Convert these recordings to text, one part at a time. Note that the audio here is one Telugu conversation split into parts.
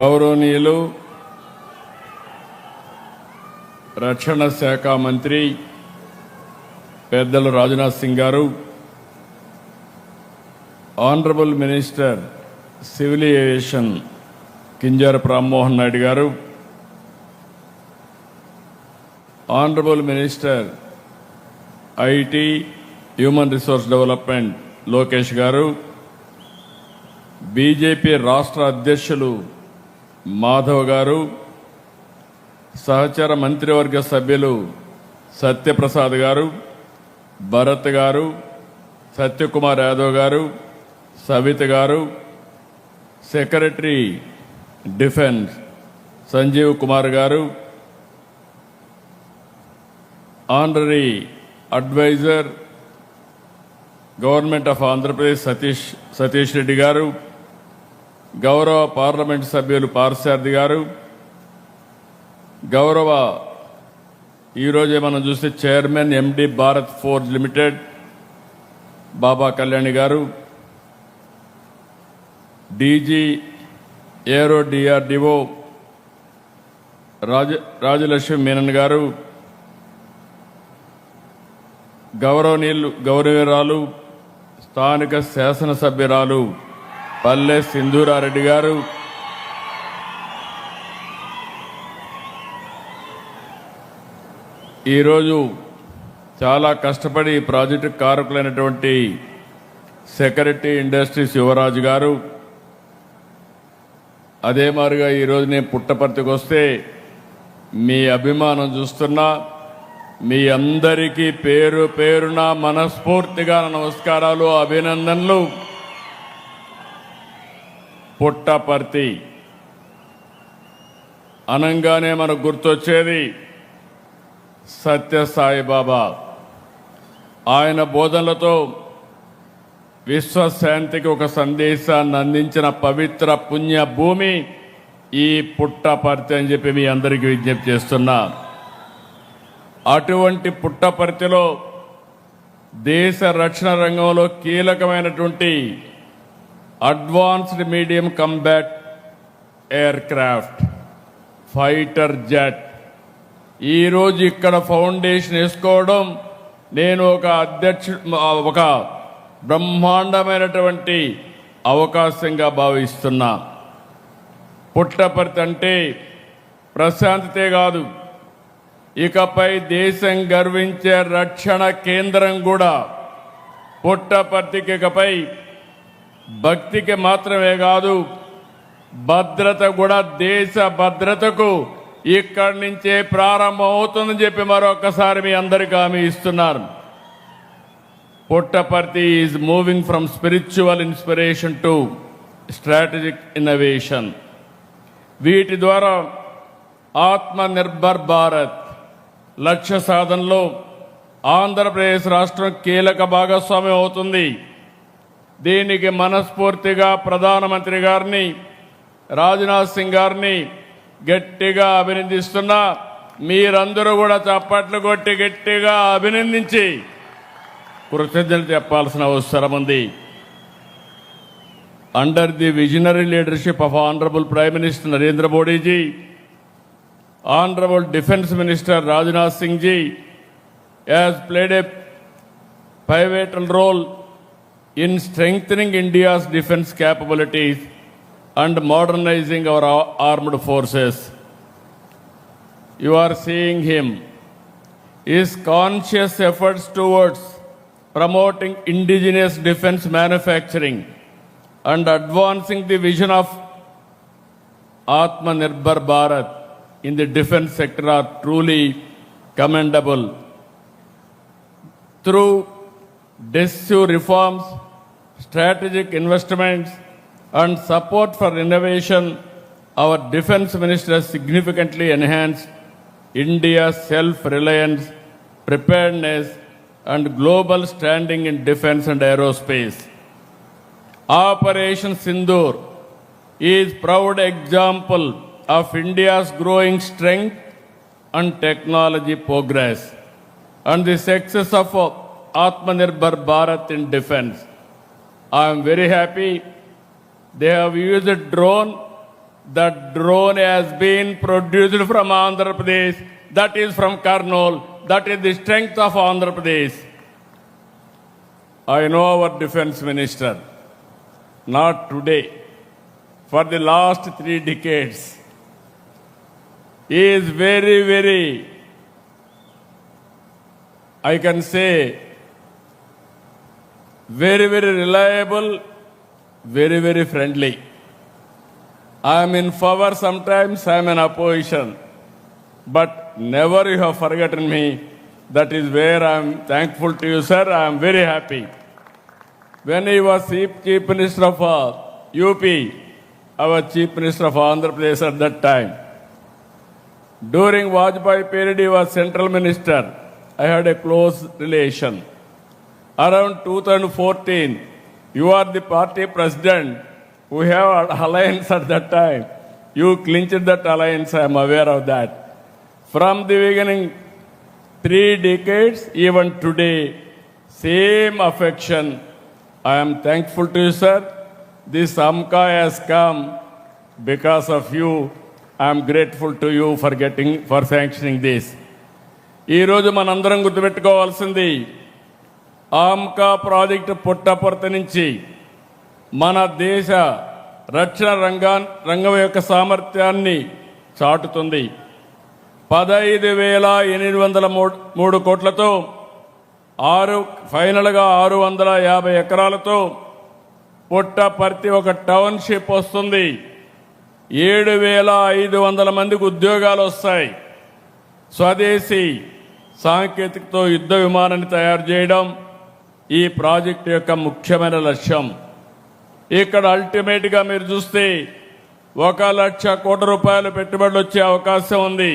గౌరవనీయులు రక్షణ శాఖ మంత్రి పెద్దలు Rajnath Singh garu, honourable minister civil aviation Kinjarapu Rammohan Naidu garu, honourable minister IT human resource development Lokesh garu, BJP రాష్ట్ర అధ్యక్షులు మాధవ్ గారు, సహచర మంత్రివర్గ సభ్యులు సత్యప్రసాద్ గారు, భరత్ గారు, సత్యకుమార్ యాదవ్ గారు, సవిత గారు, సెక్రటరీ డిఫెన్స్ సంజీవ్ కుమార్ గారు, honorary adviser government of Andhra Pradesh Satish Reddy గారు, గౌరవ పార్లమెంట్ సభ్యులు పార్సారథి గారు, గౌరవ ఈరోజే మనం చూస్తే chairman MD Bharat Forge Limited Baba Kalyani garu, DG aero DRDO Rajalakshmi Menon garu, గౌరవనీయురాలు స్థానిక శాసనసభ్యురాలు పల్లె సింధూరారెడ్డి గారు, ఈరోజు చాలా కష్టపడి ఈ ప్రాజెక్టు కారకులైనటువంటి సెక్రటరీ ఇండస్ట్రీస్ యువరాజు గారు, అదే మాదిరిగా ఈరోజు నేను పుట్టపర్తికి వస్తే మీ అభిమానం చూస్తున్నా. మీ అందరికీ పేరు పేరున మనస్ఫూర్తిగా నమస్కారాలు, అభినందనలు. పుట్టపర్తి అనంగానే మనకు గుర్తొచ్చేది సత్యసాయిబాబా. ఆయన బోధనలతో విశ్వశాంతికి ఒక సందేశాన్ని అందించిన పవిత్ర పుణ్య భూమి ఈ పుట్టపర్తి అని చెప్పి మీ అందరికీ విజ్ఞప్తి చేస్తున్నా. అటువంటి పుట్టపర్తిలో దేశ రక్షణ రంగంలో కీలకమైనటువంటి advanced medium combat air craft fighter jet ఈరోజు ఇక్కడ ఫౌండేషన్ వేసుకోవడం నేను ఒక బ్రహ్మాండమైనటువంటి అవకాశంగా భావిస్తున్నా. పుట్టపర్తి అంటే ప్రశాంతతే కాదు, ఇకపై దేశం గర్వించే రక్షణ కేంద్రం కూడా. పుట్టపర్తికి ఇకపై భక్తికి మాత్రమే కాదు, భద్రత కూడా, దేశ భద్రతకు ఇక్కడి నుంచే ప్రారంభం అవుతుందని చెప్పి మరొకసారి మీ అందరికీ హామీ ఇస్తున్నారు. Puttaparthi is moving from spiritual inspiration to strategic innovation. వీటి ద్వారా ఆత్మ నిర్భర్ భారత్ లక్ష్య సాధనలో ఆంధ్రప్రదేశ్ రాష్ట్రం కీలక భాగస్వామ్యం అవుతుంది. దీనికి మనస్ఫూర్తిగా ప్రధానమంత్రి గారిని, రాజ్నాథ్ సింగ్ గారిని గట్టిగా అభినందిస్తున్నా. మీరందరూ కూడా చప్పట్లు కొట్టి గట్టిగా అభినందించి కృతజ్ఞతలు చెప్పాల్సిన అవసరం ఉంది. Under the visionary leadership of honourable prime minister Narendra Modi ji, honourable defence minister Rajnath Singh ji has played a pivotal role in strengthening India's defense capabilities and modernizing our armed forces. You are seeing him. His conscious efforts towards promoting indigenous defense manufacturing and advancing the vision of Atmanirbhar Bharat in the defense sector are truly commendable. Through decisive reforms, strategic investments, and support for innovation, our defense minister has significantly enhanced India's self-reliance, preparedness, and global standing in defense and aerospace. Operation Sindoor is a proud example of India's growing strength and technology progress, and the success of Atmanirbhar Bharat in defense. I am very happy they have used a drone The drone has been produced from Andhra Pradesh, that is from Kurnool, that is the strength of Andhra Pradesh. I know our defense minister, not today, for the last 3 decades. He is very, I can say, very reliable, very friendly. I am in favor sometimes, I am in opposition. But never you have forgotten me. That is where I am thankful to you, sir. I am very happy. When he was Chief Minister of UP, our Chief Minister of Andhra Pradesh at that time. During Vajpayee period, he was Central Minister. I had a close relation. Around 2014, you are the party president. We have an alliance at that time. You clinched that alliance, I am aware of that. From the beginning, 3 decades, even today, same affection. I am thankful to you, sir. This AMCA has come because of you. I am grateful to you for sanctioning this. ఈ రోజు మనందరం గుర్తుపెట్టుకోవాల్సింది ఆమ్కా ప్రాజెక్టు పుట్టపర్తి నుంచి మన దేశ రక్షణ రంగం యొక్క సామర్థ్యాన్ని చాటుతుంది. 15,803 కోట్లతో ఫైనల్గా 650 ఎకరాలతో పుట్టపర్తి ఒక టౌన్షిప్ వస్తుంది. 7,500 మందికి ఉద్యోగాలు వస్తాయి. స్వదేశీ సాంకేతికతో యుద్ధ విమానాన్ని తయారు చేయడం ఈ ప్రాజెక్టు యొక్క ముఖ్యమైన లక్ష్యం. ఇక్కడ అల్టిమేట్గా మీరు చూస్తే 1,00,000 కోట్ల రూపాయలు పెట్టుబడులు వచ్చే అవకాశం ఉంది.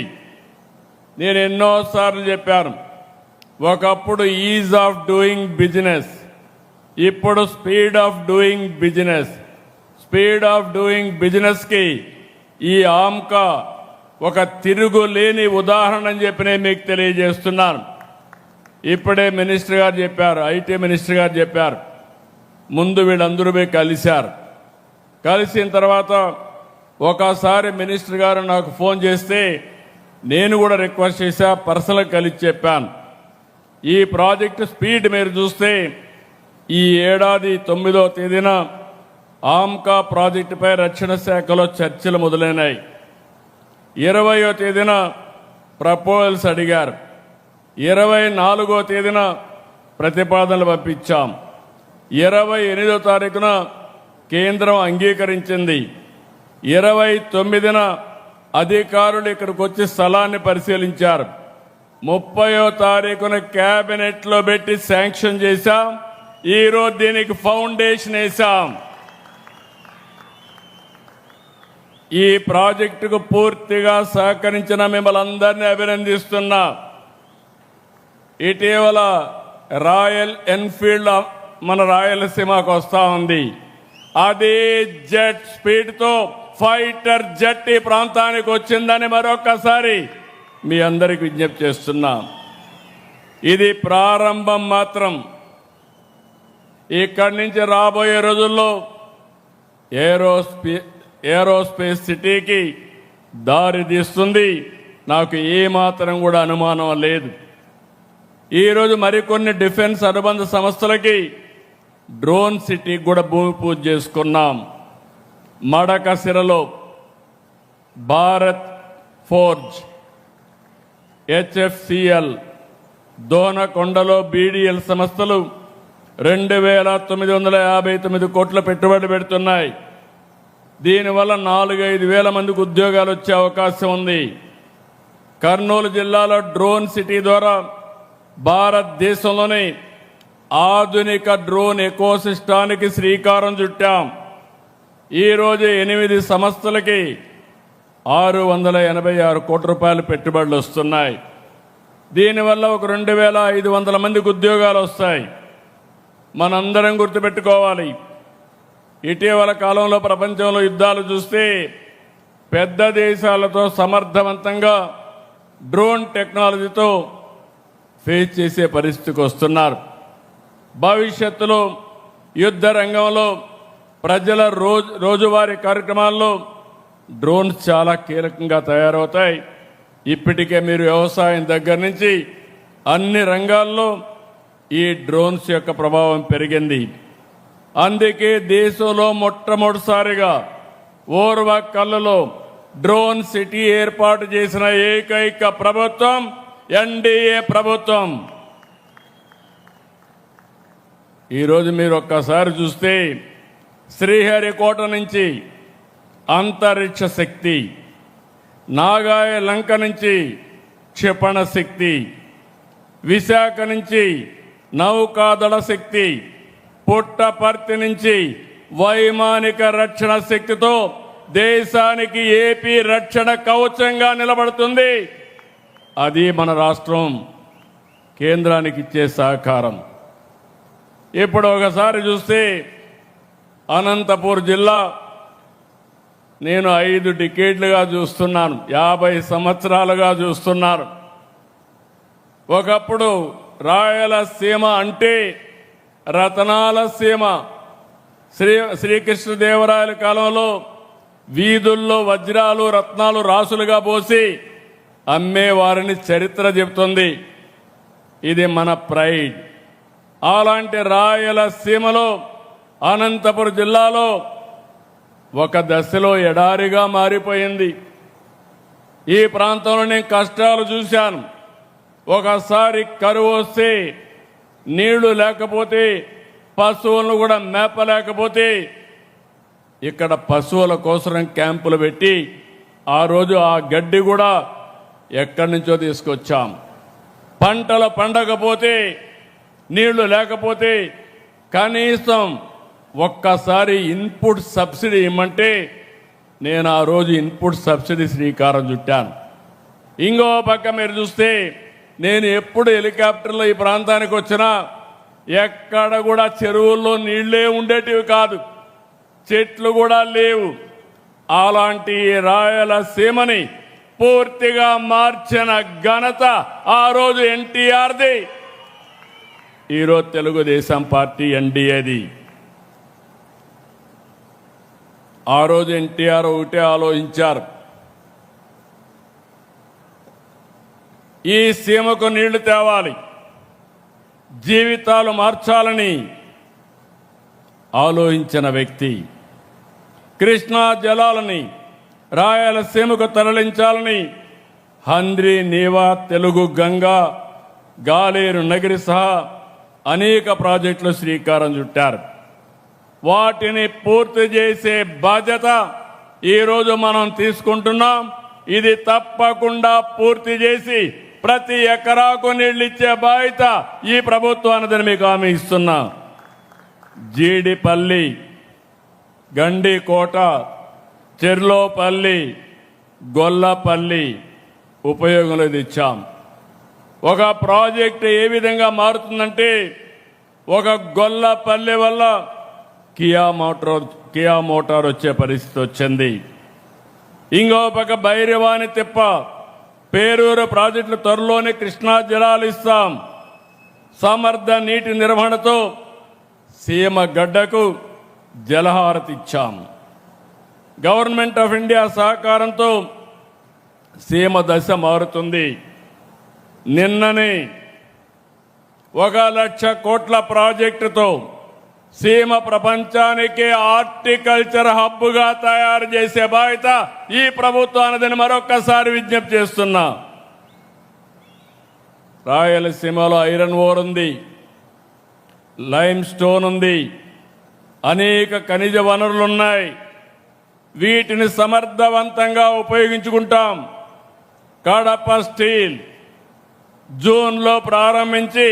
నేను ఎన్నోసార్లు చెప్పాను, ఒకప్పుడు ఈజ్ ఆఫ్ డూయింగ్ బిజినెస్, ఇప్పుడు speed of doing business. Speed of doing బిజినెస్కి ఈ ఆమ్కా ఒక తిరుగులేని ఉదాహరణ అని చెప్పి నేను మీకు తెలియజేస్తున్నాను. ఇప్పుడే మినిస్టర్ గారు చెప్పారు, ఐటీ మినిస్టర్ గారు చెప్పారు, ముందు వీళ్ళందరూ పోయి కలిశారు. కలిసిన తర్వాత ఒకసారి మినిస్టర్ గారు నాకు ఫోన్ చేస్తే నేను కూడా రిక్వెస్ట్ చేశా, పర్సనల్గా కలిసి చెప్పాను. ఈ ప్రాజెక్టు స్పీడ్ మీరు చూస్తే ఈ ఏడాది 9వ తేదీన ఆమ్కా ప్రాజెక్టుపై రక్షణ శాఖలో చర్చలు మొదలైనాయి. 20వ తేదీన ప్రపోజల్స్ అడిగారు. 24వ తేదీన ప్రతిపాదనలు పంపించాం. 28వ తారీఖున కేంద్రం అంగీకరించింది. 29న అధికారులు ఇక్కడికి వచ్చి స్థలాన్ని పరిశీలించారు. 30వ తారీఖున క్యాబినెట్లో పెట్టి శాంక్షన్ చేశాం. ఈరోజు దీనికి ఫౌండేషన్ వేశాం. ఈ ప్రాజెక్టుకు పూర్తిగా సహకరించిన మిమ్మల్ని అందరినీ అభినందిస్తున్నా. ఇటీవల రాయల్ ఎన్ఫీల్డ్ మన రాయలసీమకు వస్తా ఉంది. అదే జెట్ స్పీడ్తో ఫైటర్ జెట్ ఈ ప్రాంతానికి వచ్చిందని మరొకసారి మీ అందరికి విజ్ఞప్తి చేస్తున్నా. ఇది ప్రారంభం మాత్రం. ఇక్కడి నుంచి రాబోయే రోజుల్లో ఏరోస్పేస్ సిటీకి దారి తీస్తుంది. నాకు ఏమాత్రం కూడా అనుమానం లేదు. ఈరోజు మరికొన్ని డిఫెన్స్ అనుబంధ సంస్థలకి డ్రోన్ సిటీకి కూడా భూమి పూజ చేసుకున్నాం. మడకసిరలో భారత్ ఫోర్జ్, HFCL, దోనకొండలో BDL సంస్థలు 2,959 కోట్ల పెట్టుబడి పెడుతున్నాయి. దీనివల్ల 4-5 వేల మందికి ఉద్యోగాలు వచ్చే అవకాశం ఉంది. కర్నూలు జిల్లాలో డ్రోన్ సిటీ ద్వారా భారతదేశంలోని ఆధునిక డ్రోన్ ఎకోసిస్టానికి శ్రీకారం చుట్టాం. ఈరోజు 8 సంస్థలకి 686 కోట్ల రూపాయల పెట్టుబడులు వస్తున్నాయి. దీనివల్ల ఒక 2,500 మందికి ఉద్యోగాలు వస్తాయి. మనందరం గుర్తుపెట్టుకోవాలి, ఇటీవల కాలంలో ప్రపంచంలో యుద్ధాలు చూస్తే పెద్ద దేశాలతో సమర్థవంతంగా డ్రోన్ టెక్నాలజీతో ఫేస్ చేసే పరిస్థితికి వస్తున్నారు. భవిష్యత్తులో యుద్ధ రంగంలో ప్రజల రోజువారీ కార్యక్రమాల్లో డ్రోన్స్ చాలా కీలకంగా తయారవుతాయి. ఇప్పటికే మీరు వ్యవసాయం దగ్గర నుంచి అన్ని రంగాల్లో ఈ డ్రోన్స్ యొక్క ప్రభావం పెరిగింది. అందుకే దేశంలో మొట్టమొదటిసారిగా ఓర్వకల్లులో డ్రోన్ సిటీ ఏర్పాటు చేసిన ఏకైక ప్రభుత్వం ఎన్డీఏ ప్రభుత్వం. ఈరోజు మీరు ఒక్కసారి చూస్తే శ్రీహరికోట నుంచి అంతరిక్ష శక్తి, నాగాయ లంక నుంచి క్షిపణ శక్తి, విశాఖ నుంచి నౌకాదళ శక్తి, పుట్టపర్తి నుంచి వైమానిక రక్షణ శక్తితో దేశానికి ఏపీ రక్షణ కవచంగా నిలబడుతుంది. అది మన రాష్ట్రం కేంద్రానికి ఇచ్చే సహకారం. ఇప్పుడు ఒకసారి చూస్తే అనంతపూర్ జిల్లా నేను 5 డికేడ్లుగా చూస్తున్నాను, 50 సంవత్సరాలుగా చూస్తున్నాను. ఒకప్పుడు రాయలసీమ అంటే రతనాల సీమ. శ్రీకృష్ణదేవరాయల కాలంలో వీధుల్లో వజ్రాలు రత్నాలు రాసులుగా పోసి అమ్మేవారిని చరిత్ర చెబుతుంది. ఇది మన ప్రైడ్. అలాంటి రాయలసీమలో అనంతపురం జిల్లాలో ఒక దశలో ఎడారిగా మారిపోయింది. ఈ ప్రాంతంలో నేను కష్టాలు చూశాను. ఒకసారి కరువు వస్తే నీళ్లు లేకపోతే, పశువులను కూడా మేపలేకపోతే ఇక్కడ పశువుల కోసం క్యాంపులు పెట్టి ఆ రోజు ఆ గడ్డి కూడా ఎక్కడి నుంచో తీసుకొచ్చాం. పంటలు పండకపోతే, నీళ్లు లేకపోతే కనీసం ఒక్కసారి ఇన్పుట్ సబ్సిడీ ఇమ్మంటే నేను ఆ రోజు ఇన్పుట్ సబ్సిడీ శ్రీకారం చుట్టాను. ఇంకో పక్క మీరు చూస్తే నేను ఎప్పుడు హెలికాప్టర్లో ఈ ప్రాంతానికి వచ్చినా ఎక్కడ కూడా చెరువుల్లో నీళ్లే ఉండేటివి కాదు, చెట్లు కూడా లేవు. అలాంటి రాయలసీమని పూర్తిగా మార్చిన ఘనత ఆ రోజు ఎన్టీఆర్ది, ఈరోజు తెలుగుదేశం పార్టీ ఎన్డీఏది. ఆ రోజు ఎన్టీఆర్ ఒకటే ఆలోచించారు, ఈ సీమకు నీళ్లు తేవాలి, జీవితాలు మార్చాలని ఆలోచించిన వ్యక్తి. కృష్ణా జలాలని రాయలసీమకు తరలించాలని హంద్రి, నీవా, తెలుగు గంగా, గాలేరు నగిరి సహా అనేక ప్రాజెక్టులు శ్రీకారం చుట్టారు. వాటిని పూర్తి చేసే బాధ్యత ఈరోజు మనం తీసుకుంటున్నాం. ఇది తప్పకుండా పూర్తి చేసి ప్రతి ఎకరాకు నీళ్లు ఇచ్చే బాధ్యత ఈ ప్రభుత్వానిదని మీకు హామీ ఇస్తున్నా. జీడిపల్లి, గండికోట, చెర్లోపల్లి, గొల్లపల్లి ఉపయోగంలో తెచ్చాం. ఒక ప్రాజెక్టు ఏ విధంగా మారుతుందంటే, ఒక గొల్లపల్లి వల్ల కియా మోటార్ వచ్చే పరిస్థితి వచ్చింది. ఇంకో పక్క భైరవాని తిప్ప, పేరూరు ప్రాజెక్టులు త్వరలోనే కృష్ణా జలాలు ఇస్తాం. సమర్థ నీటి నిర్వహణతో సీమ గడ్డకు జలహారతి ఇచ్చాం. గవర్నమెంట్ ఆఫ్ ఇండియా సహకారంతో సీమ దశ మారుతుంది. నిన్ననే 1,00,000 కోట్ల ప్రాజెక్టుతో సీమ ప్రపంచానికి హార్టికల్చర్ హబ్గా తయారు చేసే బాధ్యత ఈ ప్రభుత్వానిదని మరొక్కసారి విజ్ఞప్తి చేస్తున్నా. రాయలసీమలో ఐరన్ ఓర్ ఉంది, లైమ్ స్టోన్ ఉంది, అనేక ఖనిజ వనరులున్నాయి. వీటిని సమర్థవంతంగా ఉపయోగించుకుంటాం. కడప స్టీల్ జూన్లో ప్రారంభించి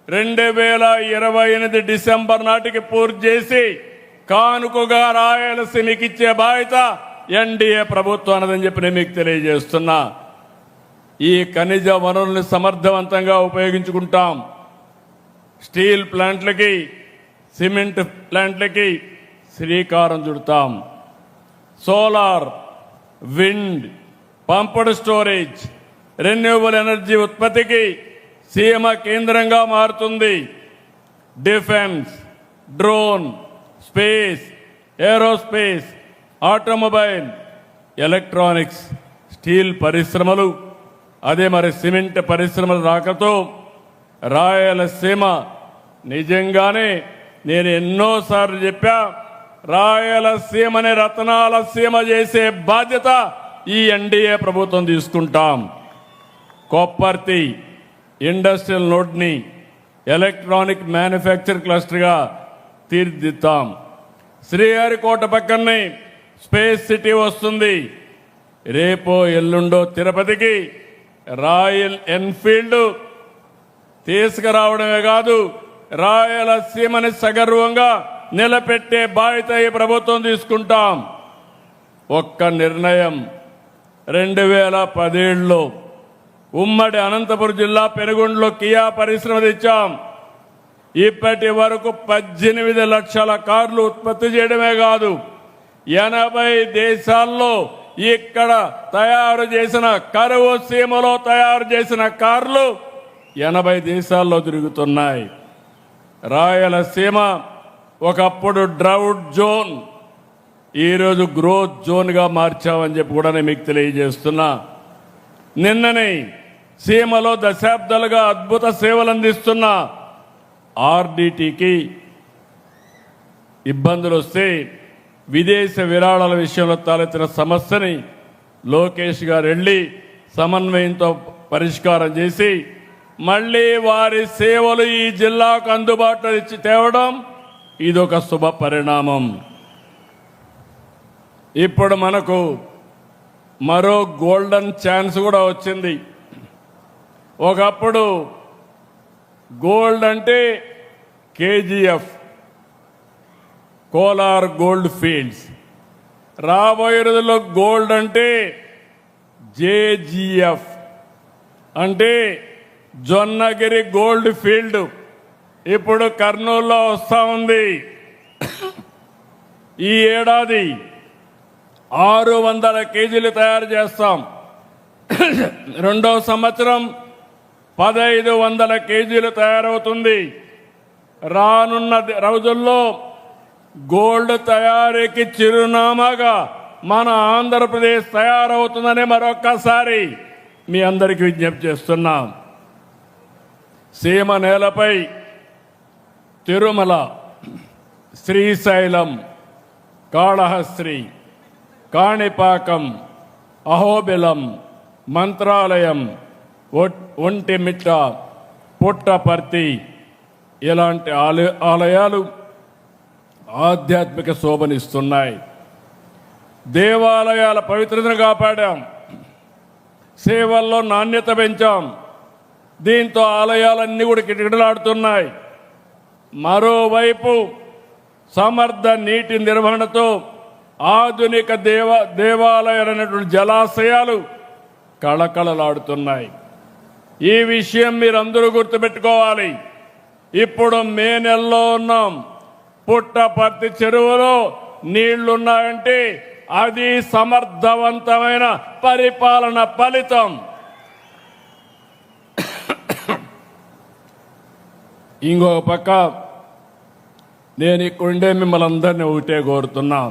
2028 డిసెంబర్ నాటికి పూర్తి చేసి కానుకగా రాయలసీమకి ఇచ్చే బాధ్యత ఎన్డీఏ ప్రభుత్వానిదని చెప్పి నేను మీకు తెలియజేస్తున్నా. ఈ ఖనిజ వనరుల్ని సమర్థవంతంగా ఉపయోగించుకుంటాం. స్టీల్ ప్లాంట్లకి, సిమెంట్ ప్లాంట్లకి శ్రీకారం చుడతాం. Solar, wind, pumped storage, renewable energy ఉత్పత్తికి సీమ కేంద్రంగా మారుతుంది. Defence, drone, space, aerospace, automobile, electronics, steel పరిశ్రమలు, అదే మరి సిమెంట్ పరిశ్రమల రాకతో రాయలసీమ నిజంగానే నేను ఎన్నోసార్లు చెప్పా, రాయలసీమని రతనాల సీమ చేసే బాధ్యత ఈ ఎన్డీఏ ప్రభుత్వం తీసుకుంటాం. కొప్పర్తి ఇండస్ట్రియల్ నోడ్ని ఎలక్ట్రానిక్ మ్యానుఫ్యాక్చర్ క్లస్టర్గా తీర్చిదిద్దాం. శ్రీహరికోట పక్కనే స్పేస్ సిటీ వస్తుంది. రేపో ఎల్లుండో తిరుపతికి రాయల్ ఎన్ఫీల్డ్ తీసుకురావడమే కాదు, రాయలసీమని సగర్వంగా నిలబెట్టే బాధ్యత ఈ ప్రభుత్వం తీసుకుంటాం. ఒక్క నిర్ణయం 2017లో ఉమ్మడి అనంతపురం జిల్లా పెనుగొండలో కియా పరిశ్రమ తెచ్చాం. ఇప్పటి వరకు 18 లక్షల కార్లు ఉత్పత్తి చేయడమే కాదు, 80 దేశాల్లో ఇక్కడ తయారు చేసిన కరువు సీమలో తయారు చేసిన కార్లు 80 దేశాల్లో తిరుగుతున్నాయి. రాయలసీమ ఒకప్పుడు డ్రౌట్ జోన్, ఈరోజు గ్రోత్ జోన్గా మార్చామని చెప్పి కూడా నేను మీకు తెలియజేస్తున్నా. నిన్ననే సీమలో దశాబ్దాలుగా అద్భుత సేవలు అందిస్తున్న ఆర్డీటీకి ఇబ్బందులు వస్తే విదేశ విరాళాల విషయంలో తలెత్తిన సమస్యని లోకేష్ గారు వెళ్ళి సమన్వయంతో పరిష్కారం చేసి మళ్ళీ వారి సేవలు ఈ జిల్లాకు అందుబాటులో ఇచ్చి తేవడం ఇదొక శుభ పరిణామం. ఇప్పుడు మనకు మరో గోల్డెన్ ఛాన్స్ కూడా వచ్చింది. ఒకప్పుడు గోల్డ్ అంటే కేజీఎఫ్, కోలార్ గోల్డ్ ఫీల్డ్స్. రాబోయే రోజుల్లో గోల్డ్ అంటే జేజీఎఫ్, అంటే జొన్నగిరి గోల్డ్ ఫీల్డ్ ఇప్పుడు కర్నూలులో వస్తూ ఉంది. ఈ ఏడాది 600 కేజీలు తయారు చేస్తాం. రెండో సంవత్సరం 1500 కేజీలు తయారవుతుంది. రానున్న రోజుల్లో గోల్డ్ తయారీకి చిరునామాగా మన ఆంధ్రప్రదేశ్ తయారవుతుందని మరొక్కసారి మీ అందరికీ విజ్ఞప్తి చేస్తున్నాం. సీమ నేలపై తిరుమల, శ్రీశైలం, కాళహస్త్రి, కాణిపాకం, అహోబిలం, మంత్రాలయం, ఒంటిమిట్ట, పుట్టపర్తి ఇలాంటి ఆలయాలు ఆధ్యాత్మిక శోభనిస్తున్నాయి. దేవాలయాల పవిత్రతను కాపాడాం, సేవల్లో నాణ్యత పెంచాం. దీంతో ఆలయాలన్నీ కూడా కిటకిటలాడుతున్నాయి. మరోవైపు సమర్థ నీటి నిర్వహణతో ఆధునిక దేవాలయాలైనటువంటి జలాశయాలు కళకళలాడుతున్నాయి. ఈ విషయం మీరందరూ గుర్తుపెట్టుకోవాలి. ఇప్పుడు మే నెలలో ఉన్నాం. పుట్టపర్తి చెరువులో నీళ్లున్నాయంటే అది సమర్థవంతమైన పరిపాలన ఫలితం. ఇంకొక పక్క నేను ఇక్కడుండే మిమ్మల్ని అందరినీ ఒకటే కోరుతున్నాం.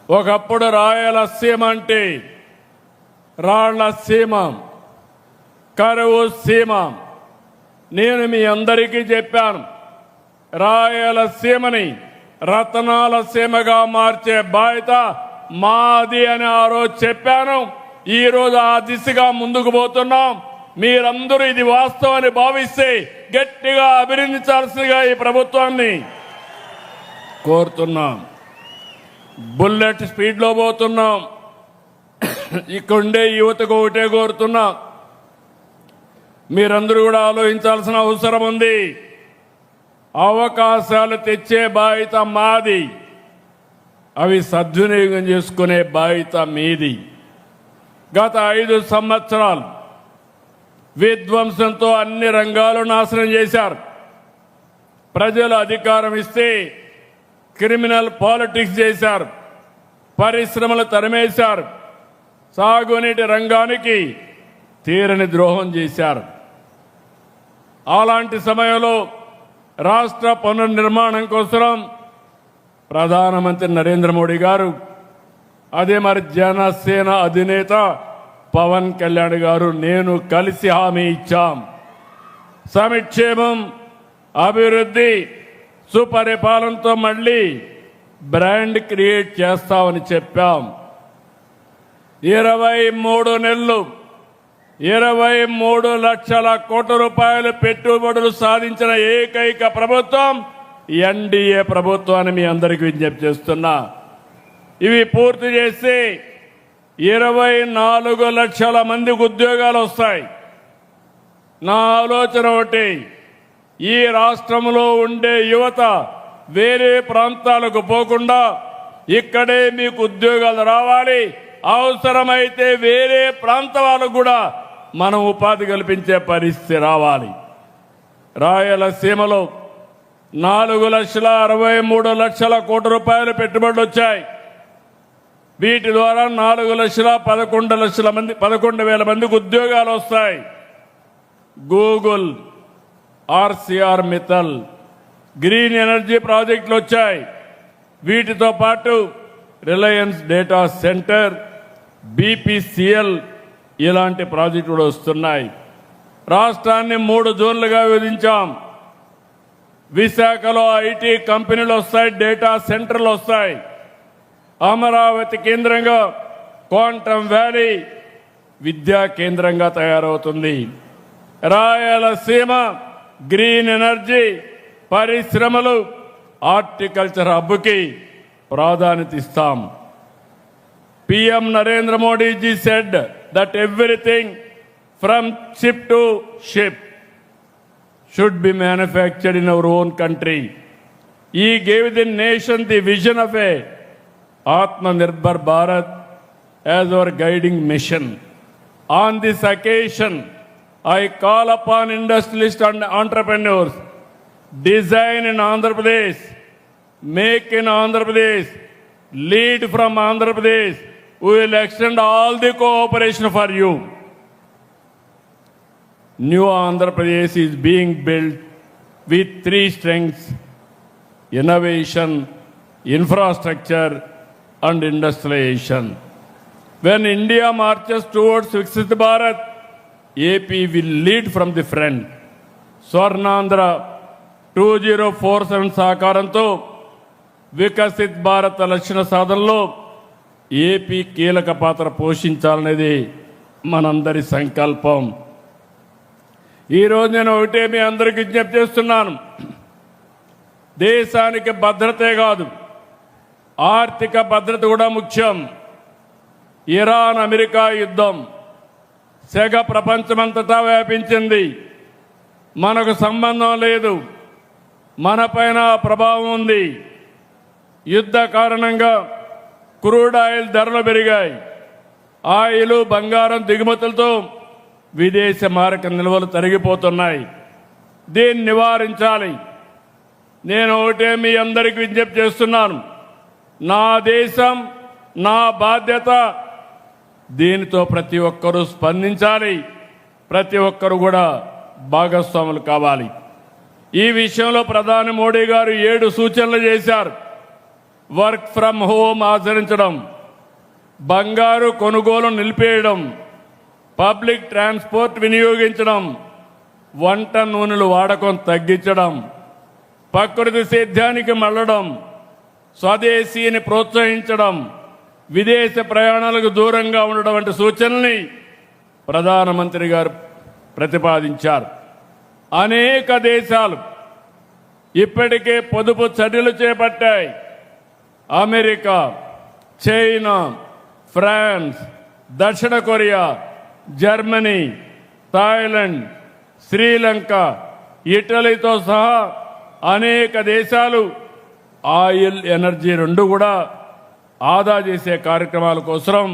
ఒకప్పుడు రాయలసీమ అంటే రాళ్ల సీమ, కరువు సీమ. నేను మీ అందరికీ చెప్పాను, రాయలసీమని రతనాల సీమగా మార్చే బాధ్యత మాది అని ఆ రోజు చెప్పాను. ఈరోజు ఆ దిశగా ముందుకు పోతున్నాం. మీరందరూ ఇది వాస్తవాన్ని భావిస్తే గట్టిగా అభినందించాల్సిందిగా ఈ ప్రభుత్వాన్ని కోరుతున్నాం. బుల్లెట్ స్పీడ్లో పోతున్నాం. ఇక్కడుండే యువతకు ఒకటే కోరుతున్నాం, మీరందరూ కూడా ఆలోచించాల్సిన అవసరం ఉంది. అవకాశాలు తెచ్చే బాధ్యత మాది, అవి సద్వినియోగం చేసుకునే బాధ్యత మీది. గత 5 సంవత్సరాలు విధ్వంసంతో అన్ని రంగాలు నాశనం చేశారు. ప్రజలు అధికారం ఇస్తే క్రిమినల్ పాలిటిక్స్ చేశారు, పరిశ్రమలు తరిమేశారు, సాగునీటి రంగానికి తీరని ద్రోహం చేశారు. అలాంటి సమయంలో రాష్ట్ర పునర్నిర్మాణం కోసం ప్రధానమంత్రి నరేంద్ర మోడీ గారు అదే మరి జనసేన అధినేత పవన్ కళ్యాణ్ గారు నేను కలిసి హామీ ఇచ్చాం. సంక్షేమం, అభివృద్ధి, సుపరిపాలనతో మళ్ళీ బ్రాండ్ క్రియేట్ చేస్తామని చెప్పాం. 23 నెలలు 23 లక్షల కోట్ల రూపాయలు పెట్టుబడులు సాధించిన ఏకైక ప్రభుత్వం ఎన్డీఏ ప్రభుత్వాన్ని మీ అందరికీ విజ్ఞప్తి చేస్తున్నా. ఇవి పూర్తి చేసి 24 లక్షల మందికి ఉద్యోగాలు వస్తాయి. నా ఆలోచన ఒకటి, ఈ రాష్ట్రంలో ఉండే యువత వేరే ప్రాంతాలకు పోకుండా ఇక్కడే మీకు ఉద్యోగాలు రావాలి. అవసరమైతే వేరే ప్రాంత వాళ్ళకు కూడా మనం ఉపాధి కల్పించే పరిస్థితి రావాలి. రాయలసీమలో 4,63,00,000 కోట్ల రూపాయలు పెట్టుబడులు వచ్చాయి. వీటి ద్వారా 4,11,00,000 మందికి ఉద్యోగాలు వస్తాయి. Google, RCR Mittal, green energy ప్రాజెక్టులు వచ్చాయి. వీటితో పాటు రిలయన్స్ డేటా సెంటర్, బీపీసీఎల్ ఇలాంటి ప్రాజెక్టులు వస్తున్నాయి. రాష్ట్రాన్ని 3 జోన్లుగా విభజించాం. విశాఖలో ఐటీ కంపెనీలు వస్తాయి, డేటా సెంటర్లు వస్తాయి. అమరావతి కేంద్రంగా క్వాంటమ్ వ్యాలీ విద్యా కేంద్రంగా తయారవుతుంది. రాయలసీమ గ్రీన్ ఎనర్జీ, పరిశ్రమలు, హార్టికల్చర్ హబ్కి ప్రాధాన్యత ఇస్తాం. PM Narendra Modi ji said that everything from chip to ship should be manufactured in our own country. He gave the nation the vision of a Atmanirbhar Bharat as our guiding mission. On this occasion, I call upon industrialists and entrepreneurs, design in Andhra Pradesh, make in Andhra Pradesh, lead from Andhra Pradesh. We will extend all the cooperation for you. New Andhra Pradesh is being built with 3 strengths: innovation, infrastructure, and industrialization. When India marches towards Viksit Bharat, AP will lead from the front. Swarnandhra 2047 సహకారంతో వికసిత్ భారత్ లక్ష్య సాధనలో ఏపీ కీలక పాత్ర పోషించాలనేది మనందరి సంకల్పం. ఈరోజు నేను ఒకటే మీ అందరికీ విజ్ఞప్తి చేస్తున్నాను. దేశానికి భద్రతే కాదు, ఆర్థిక భద్రత కూడా ముఖ్యం. ఇరాన్ అమెరికా యుద్ధం సెగ ప్రపంచమంతటా వ్యాపించింది. మనకు సంబంధం లేదు, మనపైన ప్రభావం ఉంది. యుద్ధ కారణంగా క్రూడ్ ఆయిల్ ధరలు పెరిగాయి. ఆయిల్, బంగారం దిగుమతులతో విదేశ మారక నిల్వలు తరిగిపోతున్నాయి. దీన్ని నివారించాలి. నేను ఒకటే మీ అందరికీ విజ్ఞప్తి చేస్తున్నాను. నా దేశం, నా బాధ్యత. దీనితో ప్రతి ఒక్కరూ స్పందించాలి. ప్రతి ఒక్కరూ కూడా భాగస్వాములు కావాలి. ఈ విషయంలో ప్రధాని మోడీ గారు 7 సూచనలు చేశారు. వర్క్ ఫ్రమ్ హోమ్ ఆచరించడం, బంగారు కొనుగోలు నిలిపేయడం, పబ్లిక్ ట్రాన్స్పోర్ట్ వినియోగించడం, వంట నూనెలు వాడకం తగ్గించడం, ప్రకృతి సేద్యానికి మళ్ళడం, స్వదేశీని ప్రోత్సహించడం, విదేశ ప్రయాణాలకు దూరంగా ఉండడం వంటి సూచనల్ని ప్రధానమంత్రి గారు ప్రతిపాదించారు. అనేక దేశాలు ఇప్పటికే పొదుపు చర్యలు చేపట్టాయి. అమెరికా, చైనా, ఫ్రాన్స్, దక్షిణ కొరియా, జర్మనీ, థాయిలాండ్, శ్రీలంక, ఇటలీతో సహా అనేక దేశాలు ఆయిల్, ఎనర్జీ 2 కూడా ఆదా చేసే కార్యక్రమాల కోసం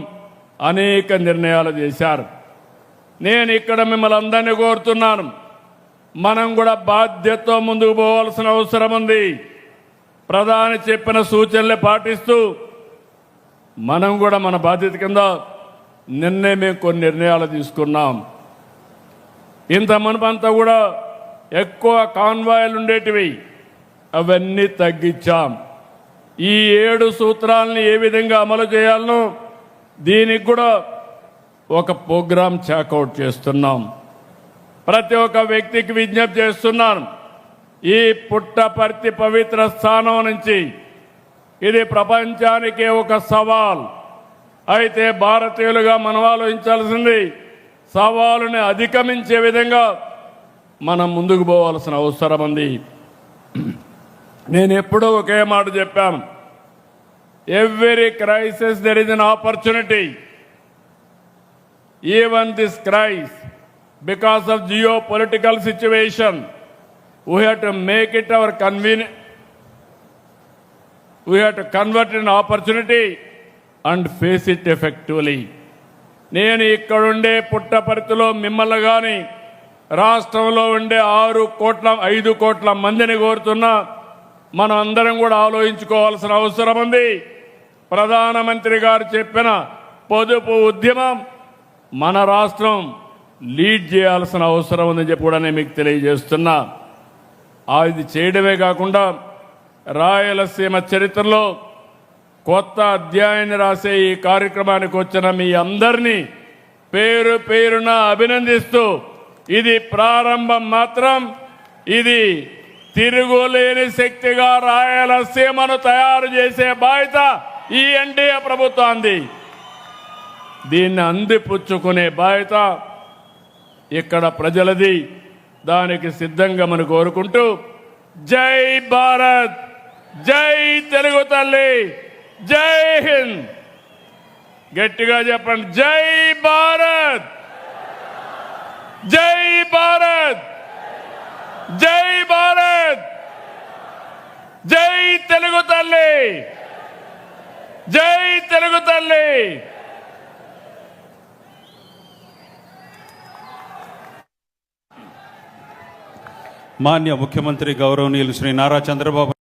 అనేక నిర్ణయాలు చేశారు. నేను ఇక్కడ మిమ్మల్ని అందరినీ కోరుతున్నాను, మనం కూడా బాధ్యతతో ముందుకు పోవాల్సిన అవసరం ఉంది. ప్రధాని చెప్పిన సూచనలే పాటిస్తూ మనం కూడా మన బాధ్యత కింద నిన్నే మేము కొన్ని నిర్ణయాలు తీసుకున్నాం. ఇంత మునుపంతా కూడా ఎక్కువ కాన్వాయ్లు ఉండేటివి, అవన్నీ తగ్గించాం. ఈ 7 సూత్రాలని ఏ విధంగా అమలు చేయాలనో దీనికి కూడా ఒక ప్రోగ్రాం చాకౌట్ చేస్తున్నాం. ప్రతి ఒక్క వ్యక్తికి విజ్ఞప్తి చేస్తున్నాను, ఈ పుట్టపర్తి పవిత్ర స్థానం నుంచి ఇది ప్రపంచానికే ఒక సవాల్. అయితే భారతీయులుగా మనం ఆలోచించాల్సింది సవాలుని అధిగమించే విధంగా మనం ముందుకు పోవాల్సిన అవసరం ఉంది. నేను ఎప్పుడూ ఒకే మాట చెప్పాను, every crisis there is an opportunity. Even this crisis because of geopolitical situation, we have to make it our convenient. We have to convert an opportunity and face it effectively. నేను ఇక్కడుండే పుట్టపర్తిలో మిమ్మల్ని కానీ రాష్ట్రంలో ఉండే 5 కోట్ల మందిని కోరుతున్నా, మనం అందరం కూడా ఆలోచించుకోవాల్సిన అవసరం ఉంది. ప్రధానమంత్రి గారు చెప్పిన పొదుపు ఉద్యమం మన రాష్ట్రం లీడ్ చేయాల్సిన అవసరం ఉందని చెప్పి కూడా నేను మీకు తెలియజేస్తున్నా. అది చేయడమే కాకుండా రాయలసీమ చరిత్రలో కొత్త అధ్యాయాన్ని రాసే ఈ కార్యక్రమానికి వచ్చిన మీ అందరినీ పేరు పేరున అభినందిస్తూ, ఇది ప్రారంభం మాత్రం, ఇది తిరుగులేని శక్తిగా రాయలసీమను తయారు చేసే బాధ్యత ఈ ఎన్డీఏ ప్రభుత్వాన్ని. దీన్ని అందిపుచ్చుకునే బాధ్యత ఇక్కడ ప్రజలది. దానికి సిద్ధంగా మనం కోరుకుంటూ, జై భారత్, జై తెలుగు తల్లి, జై హింద్. గట్టిగా చెప్పండి, జై భారత్, జై భారత్, జై భారత్, జై తెలుగు తల్లి, జై తెలుగు తల్లి. మాన్య ముఖ్యమంత్రి గౌరవనీయులు శ్రీ నారా చంద్రబాబు